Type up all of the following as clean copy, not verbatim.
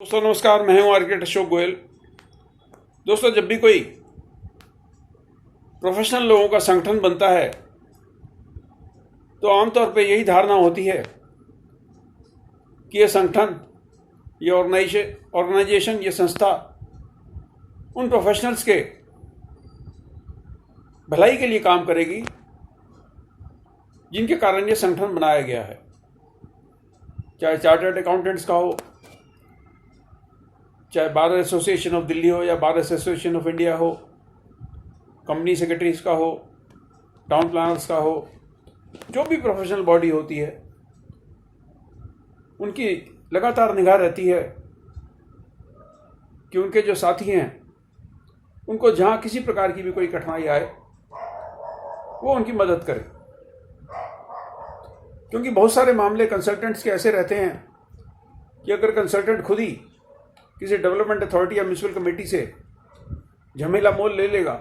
दोस्तों नमस्कार, मैं हूं आर्किटेक्ट अशोक गोयल। दोस्तों, जब भी कोई प्रोफेशनल लोगों का संगठन बनता है तो आमतौर पे यही धारणा होती है कि ये संगठन, ये ऑर्गेनाइजेशन, ये संस्था उन प्रोफेशनल्स के भलाई के लिए काम करेगी जिनके कारण ये संगठन बनाया गया है। चाहे चार्टर्ड अकाउंटेंट्स का हो, चाहे बार एसोसिएशन ऑफ दिल्ली हो या बार एसोसिएशन ऑफ इंडिया हो, कंपनी सेक्रेटरीज का हो, टाउन प्लानर्स का हो, जो भी प्रोफेशनल बॉडी होती है उनकी लगातार निगाह रहती है कि उनके जो साथी हैं उनको जहाँ किसी प्रकार की भी कोई कठिनाई आए वो उनकी मदद करें। क्योंकि बहुत सारे मामले कंसल्टेंट्स के ऐसे रहते हैं कि अगर कंसल्टेंट खुद ही किसी डेवलपमेंट अथॉरिटी या म्यूनसिपल कमेटी से झमेला मोल ले लेगा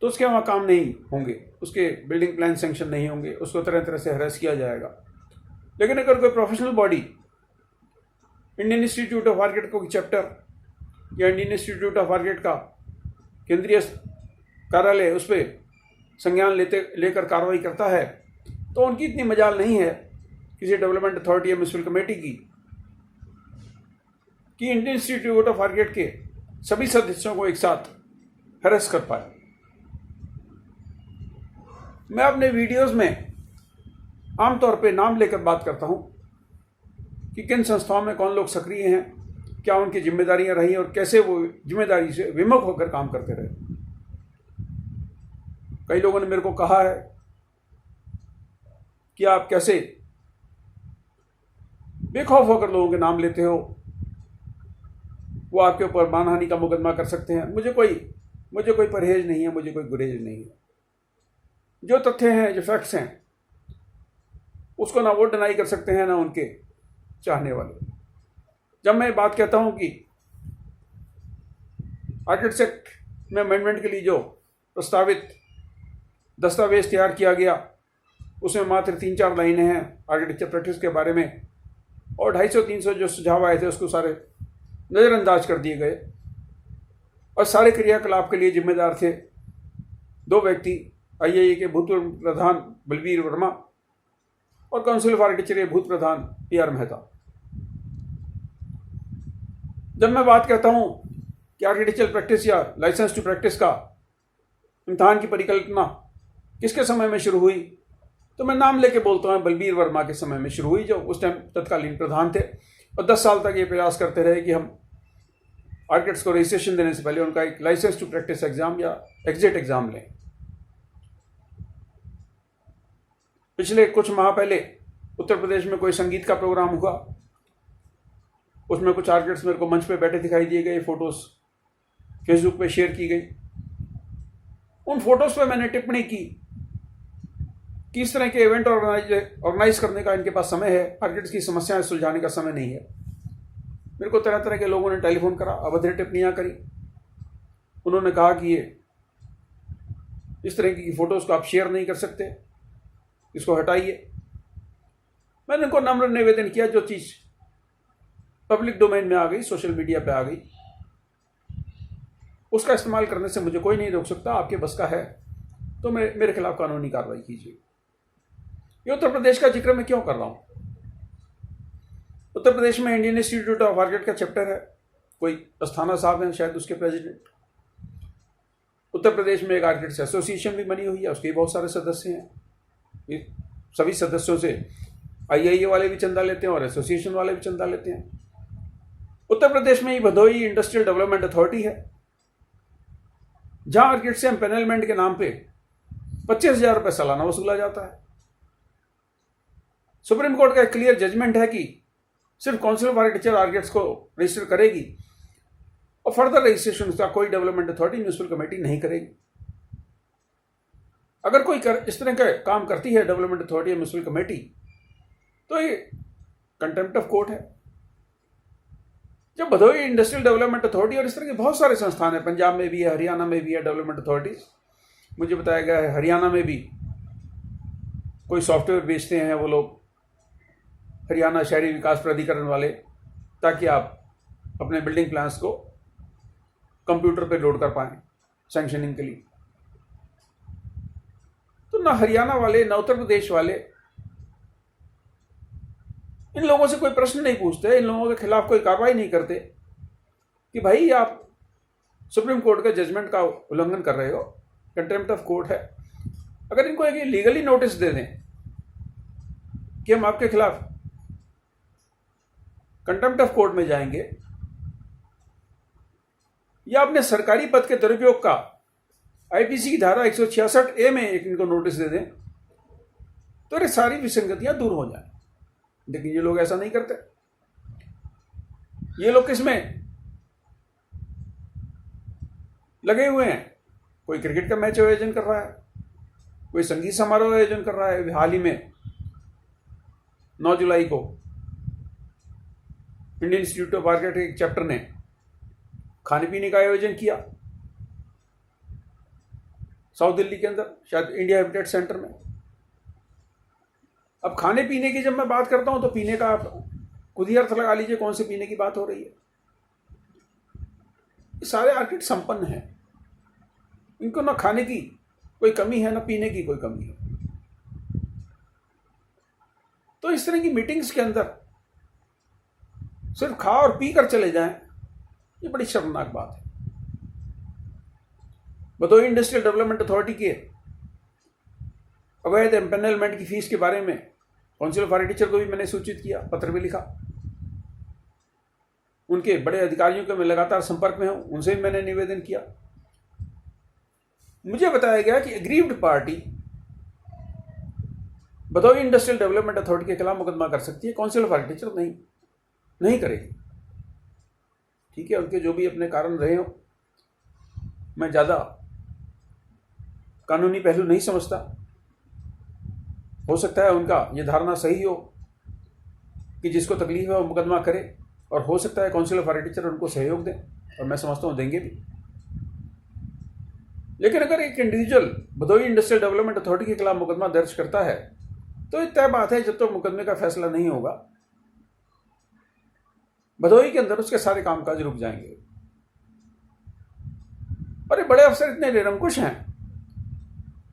तो उसके वहाँ काम नहीं होंगे, उसके बिल्डिंग प्लान सेंक्शन नहीं होंगे, उसको तरह तरह से हरास किया जाएगा। लेकिन अगर कोई professional body Indian institute of architect का चैप्टर या इंडियन इंस्टीट्यूट ऑफ आर्किटेक्ट का केंद्रीय कार्यालय उस पर संज्ञान लेकर कार्रवाई करता है तो उनकी इतनी मजाल नहीं है किसी डेवलपमेंट अथॉरिटी या म्यूनसिपल कमेटी की कि इंडियन इंस्टीट्यूट ऑफ आर्किटेक्ट के सभी सदस्यों को एक साथ हरास कर पाए। मैं अपने वीडियोस में आमतौर पे नाम लेकर बात करता हूं कि किन संस्थाओं में कौन लोग सक्रिय हैं, क्या उनकी जिम्मेदारियां रही और कैसे वो जिम्मेदारी से विमुख होकर काम करते रहे। कई लोगों ने मेरे को कहा है कि आप कैसे बेखौफ होकर लोगों के नाम लेते हो, वो आपके ऊपर मानहानि का मुकदमा कर सकते हैं। मुझे कोई परहेज नहीं है, मुझे कोई गुरेज नहीं है। जो तथ्य हैं, जो फैक्ट्स हैं, उसको ना वो डिनाई कर सकते हैं ना उनके चाहने वाले। जब मैं बात कहता हूं कि आर्किटेक्ट्स एक्ट में अमेंडमेंट के लिए जो प्रस्तावित दस्तावेज तैयार किया गया उसमें मात्र 3-4 लाइनें हैं आर्किटेक्चर प्रैक्टिस के बारे में, और 250-300 जो सुझाव आए थे उसको सारे नज़रअंदाज कर दिए गए। और सारे क्रियाकलाप के लिए जिम्मेदार थे 2 व्यक्ति, आईआईए के भूतपूर्व प्रधान बलबीर वर्मा और काउंसिल ऑफ आर्किटेक्चर के भूत प्रधान पीआर मेहता। जब मैं बात कहता हूं कि आर्किटेक्चरल प्रैक्टिस या लाइसेंस टू प्रैक्टिस का इम्तहान की परिकल्पना किसके समय में शुरू हुई, तो मैं नाम लेके बोलता हूं बलबीर वर्मा के समय में शुरू हुई, जो उस टाइम तत्कालीन प्रधान थे। और 10 साल तक ये प्रयास करते रहे कि हम आर्किटेक्ट्स को रजिस्ट्रेशन देने से पहले उनका एक लाइसेंस टू प्रैक्टिस एग्जाम या एग्जिट एग्जाम लें। पिछले कुछ माह पहले उत्तर प्रदेश में कोई संगीत का प्रोग्राम हुआ, उसमें कुछ आर्किटेक्ट्स मेरे को मंच पे बैठे दिखाई दिए गए, फोटोज फेसबुक पे शेयर की गई। उन फोटोज पे मैंने टिप्पणी की कि इस तरह के इवेंट ऑर्गेनाइज करने का इनके पास समय है, आर्किटेक्ट्स की समस्याएं सुलझाने का समय नहीं है। मेरे को तरह तरह के लोगों ने टेलीफोन करा, अभद्र टिप्पणियां करी। उन्होंने कहा कि ये इस तरह की फोटोज को आप शेयर नहीं कर सकते, इसको हटाइए। मैंने उनको नम्र निवेदन किया, जो चीज पब्लिक डोमेन में आ गई, सोशल मीडिया पे आ गई, उसका इस्तेमाल करने से मुझे कोई नहीं रोक सकता। आपके बस का है तो मेरे खिलाफ कानूनी कार्रवाई कीजिए। ये उत्तर प्रदेश का जिक्र मैं क्यों कर रहा हूं? उत्तर प्रदेश में इंडियन इंस्टीट्यूट ऑफ आर्किटेक्ट का चैप्टर है, कोई अस्थाना साहब हैं शायद उसके प्रेसिडेंट। उत्तर प्रदेश में एक आर्किटेक्ट्स एसोसिएशन भी बनी हुई है, उसके बहुत सारे सदस्य हैं। ये सभी सदस्यों से आईआईए वाले भी चंदा लेते हैं और एसोसिएशन वाले भी चंदा लेते हैं। उत्तर प्रदेश में ही भदोही इंडस्ट्रियल डेवलपमेंट अथॉरिटी है, जहां आर्किटेक्ट से एम्पैनलमेंट के नाम पे 25,000 रुपये सालाना वसूला जाता है। सुप्रीम कोर्ट का एक क्लियर जजमेंट है कि सिर्फ काउंसिल ऑफ आर्किटेक्चर आर्किटेक्ट्स को रजिस्टर करेगी और फर्दर रजिस्ट्रेशन का कोई डेवलपमेंट अथॉरिटी म्यूनसिपल कमेटी नहीं करेगी। अगर कोई इस तरह का काम करती है डेवलपमेंट अथॉरिटी या म्यूनसिपल कमेटी, तो ये कंटेम्प्ट ऑफ कोर्ट है। जब भदोही इंडस्ट्रियल डेवलपमेंट अथॉरिटी और इस तरह के बहुत सारे संस्थान हैं, पंजाब में भी है, हरियाणा में भी है डेवलपमेंट अथॉरिटीज। मुझे बताया गया है हरियाणा में भी कोई सॉफ्टवेयर बेचते हैं वो लोग, हरियाणा शहरी विकास प्राधिकरण वाले, ताकि आप अपने बिल्डिंग प्लान्स को कंप्यूटर पे लोड कर पाएं सैंक्शनिंग के लिए। तो ना हरियाणा वाले ना उत्तर प्रदेश वाले इन लोगों से कोई प्रश्न नहीं पूछते, इन लोगों के खिलाफ कोई कार्रवाई नहीं करते कि भाई आप सुप्रीम कोर्ट के जजमेंट का उल्लंघन कर रहे हो, कंटेम्प्ट ऑफ कोर्ट है। अगर इनको एक लीगली नोटिस दे दें कि हम आपके खिलाफ कंटेम्प्ट ऑफ कोर्ट में जाएंगे, या अपने सरकारी पद के दुरुपयोग का आईपीसी की धारा 166A में एक इनको नोटिस दे दें, तो ये सारी विसंगतियां दूर हो जाए। लेकिन ये लोग ऐसा नहीं करते। ये लोग किसमें लगे हुए हैं? कोई क्रिकेट का मैच आयोजन कर रहा है, कोई संगीत समारोह आयोजन कर रहा है। हाल ही में 9 जुलाई को Indian institute of architect chapter ने खाने पीने का आयोजन किया साउथ दिल्ली के अंदर, शायद इंडिया हैबिटेट सेंटर में। अब खाने पीने की जब मैं बात करता हूं तो पीने का आप खुद ही अर्थ लगा लीजिए कौन से पीने की बात हो रही है। ये सारे आर्किटेक्ट संपन्न हैं, इनको ना खाने की कोई कमी है ना पीने की कोई कमी है। तो इस तरह की मीटिंग्स के अंदर सिर्फ खा और पी कर चले जाएं, ये बड़ी शर्मनाक बात है। भदोही इंडस्ट्रियल डेवलपमेंट अथॉरिटी के अवैध एम्पेनलमेंट की फीस के बारे में काउंसिल ऑफ आर्किटेक्चर को भी मैंने सूचित किया, पत्र भी लिखा। उनके बड़े अधिकारियों के मैं लगातार संपर्क में हूं, उनसे भी मैंने निवेदन किया। मुझे बताया गया कि aggrieved party Bhadohi industrial development authority के खिलाफ मुकदमा कर सकती है, काउंसिल ऑफ आर्किटेक्चर नहीं करेगी। ठीक है, उनके जो भी अपने कारण रहे हो, मैं ज़्यादा कानूनी पहलू नहीं समझता। हो सकता है उनका ये धारणा सही हो कि जिसको तकलीफ है वो मुकदमा करे, और हो सकता है काउंसिल ऑफ आर्किटेक्चर उनको सहयोग दें, और मैं समझता हूँ देंगे भी। लेकिन अगर एक individual Bhadohi industrial development authority के खिलाफ मुकदमा दर्ज करता है तो ये तय बात है, जब तक मुकदमे का फैसला नहीं होगा भदोही के अंदर उसके सारे कामकाज रुक जाएंगे। और ये बड़े अफसर इतने निरंकुश हैं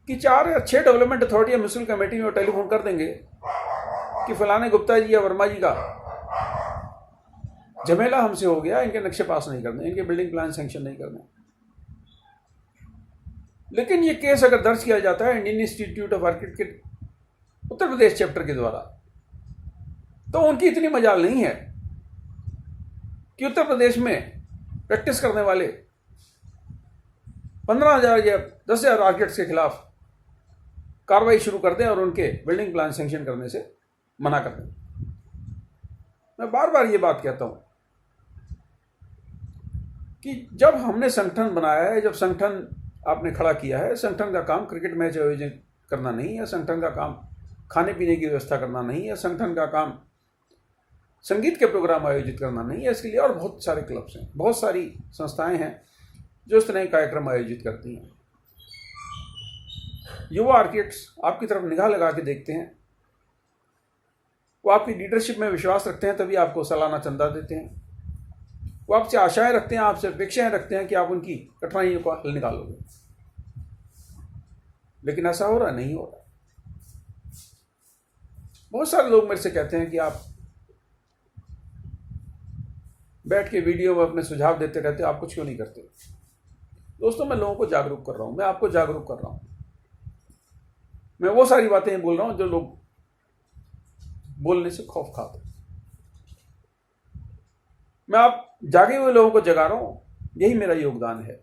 कि 4 या 6 डेवलपमेंट अथॉरिटी या म्यूनिसिपल कमेटी में टेलीफोन कर देंगे कि फलाने गुप्ता जी या वर्मा जी का झमेला हमसे हो गया, इनके नक्शे पास नहीं करने, इनके बिल्डिंग प्लान सैंक्शन नहीं करने। लेकिन ये केस अगर दर्ज किया जाता है इंडियन इंस्टीट्यूट ऑफ आर्किटेक्ट के उत्तर प्रदेश चैप्टर के द्वारा, तो उनकी इतनी मजाल नहीं है कि उत्तर प्रदेश में प्रैक्टिस करने वाले 15,000 या 10,000 आर्किटेक्ट्स के खिलाफ कार्रवाई शुरू कर दें और उनके बिल्डिंग प्लान सैंक्शन करने से मना कर दें। मैं बार बार ये बात कहता हूं कि जब हमने संगठन बनाया है, जब संगठन आपने खड़ा किया है, संगठन का काम क्रिकेट मैच आयोजन करना नहीं है, संगठन का काम खाने पीने की व्यवस्था करना नहीं है, संगठन का काम संगीत के प्रोग्राम आयोजित करना नहीं है। इसके लिए और बहुत सारे क्लब्स हैं, बहुत सारी संस्थाएं हैं जो इस तरह के कार्यक्रम आयोजित करती हैं। युवा आर्किटेक्ट्स आपकी तरफ निगाह लगा के देखते हैं, वो आपकी लीडरशिप में विश्वास रखते हैं, तभी आपको सालाना चंदा देते हैं। वो आपसे आशाएं रखते हैं, आपसे अपेक्षाएं रखते हैं कि आप उनकी कठिनाइयों का हल निकालोगे। लेकिन ऐसा हो रहा नहीं हो रहा। बहुत सारे लोग मेरे से कहते हैं कि आप बैठ के वीडियो में अपने सुझाव देते रहते हो, आप कुछ क्यों नहीं करते। दोस्तों, मैं लोगों को जागरूक कर रहा हूं, मैं आपको जागरूक कर रहा हूं। मैं वो सारी बातें बोल रहा हूं जो लोग बोलने से खौफ खाते। मैं आप जागे हुए लोगों को जगा रहा हूं, यही मेरा योगदान है।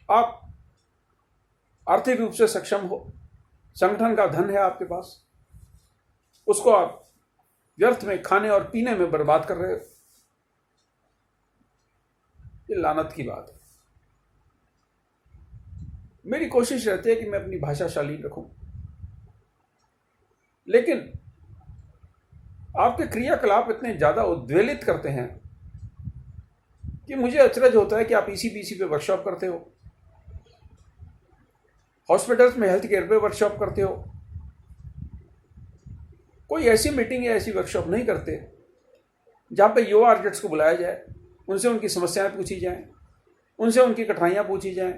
आप आर्थिक रूप से सक्षम हो, संगठन का धन है आपके पास, उसको आप व्यर्थ में खाने और पीने में बर्बाद कर रहे हो। ये लानत की बात है। मेरी कोशिश रहती है कि मैं अपनी भाषा शालीन रखूं, लेकिन आपके क्रियाकलाप इतने ज्यादा उद्वेलित करते हैं कि मुझे अचरज होता है कि आप ईसीबीसी पे वर्कशॉप करते हो, हॉस्पिटल्स में हेल्थ केयर पे वर्कशॉप करते हो, कोई ऐसी मीटिंग या ऐसी वर्कशॉप नहीं करते जहाँ पे युवा आर्किटेक्ट्स को बुलाया जाए, उनसे उनकी समस्याएं पूछी जाएं, उनसे उनकी कठिनाइयाँ पूछी जाएं,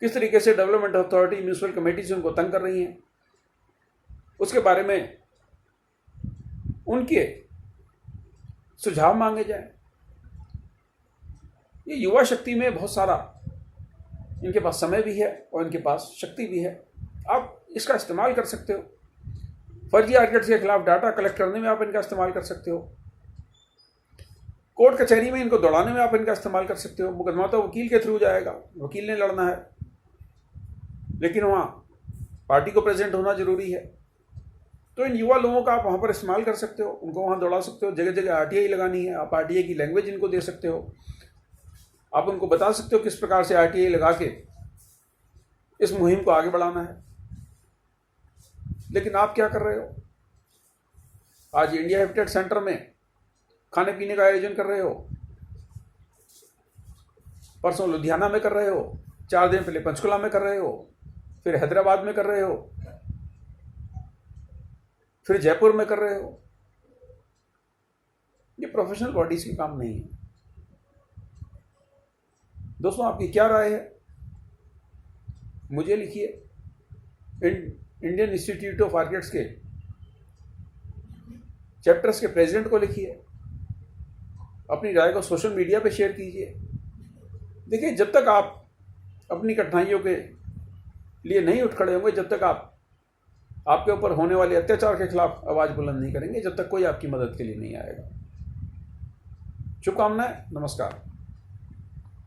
किस तरीके से डेवलपमेंट अथॉरिटी, म्यूनसिपल कमेटी से उनको तंग कर रही हैं, उसके बारे में उनके सुझाव मांगे जाएं। ये युवा शक्ति में बहुत सारा, इनके पास समय भी है और इनके पास शक्ति भी है, आप इसका इस्तेमाल कर सकते हो। फर्जी आर्किटेक्ट्स के खिलाफ डाटा कलेक्ट करने में आप इनका इस्तेमाल कर सकते हो, कोर्ट कचहरी में इनको दौड़ाने में आप इनका इस्तेमाल कर सकते हो। मुकदमा तो वकील के थ्रू जाएगा, वकील ने लड़ना है, लेकिन वहाँ पार्टी को प्रेजेंट होना जरूरी है। तो इन युवा लोगों का आप वहाँ पर इस्तेमाल कर सकते हो, उनको वहाँ दौड़ा सकते हो। जगह जगह RTI लगानी है, आप RTI की लैंग्वेज इनको दे सकते हो, आप उनको बता सकते हो किस प्रकार से RTI लगा के इस मुहिम को आगे बढ़ाना है। लेकिन आप क्या कर रहे हो? आज इंडिया हैबिटेट सेंटर में खाने पीने का आयोजन कर रहे हो, परसों लुधियाना में कर रहे हो, 4 दिन पहले पंचकुला में कर रहे हो, फिर हैदराबाद में कर रहे हो, फिर जयपुर में कर रहे हो। ये प्रोफेशनल बॉडीज की काम नहीं है। दोस्तों, आपकी क्या राय है? मुझे लिखिए। इंडियन इंस्टीट्यूट ऑफ आर्किटेक्ट्स के चैप्टर्स के प्रेसिडेंट को लिखिए, अपनी राय को सोशल मीडिया पे शेयर कीजिए। देखिए, जब तक आप अपनी कठिनाइयों के लिए नहीं उठ खड़े होंगे, जब तक आप आपके ऊपर होने वाले अत्याचार के खिलाफ आवाज बुलंद नहीं करेंगे, जब तक कोई आपकी मदद के लिए नहीं आएगा। शुभकामनाएं। नमस्कार।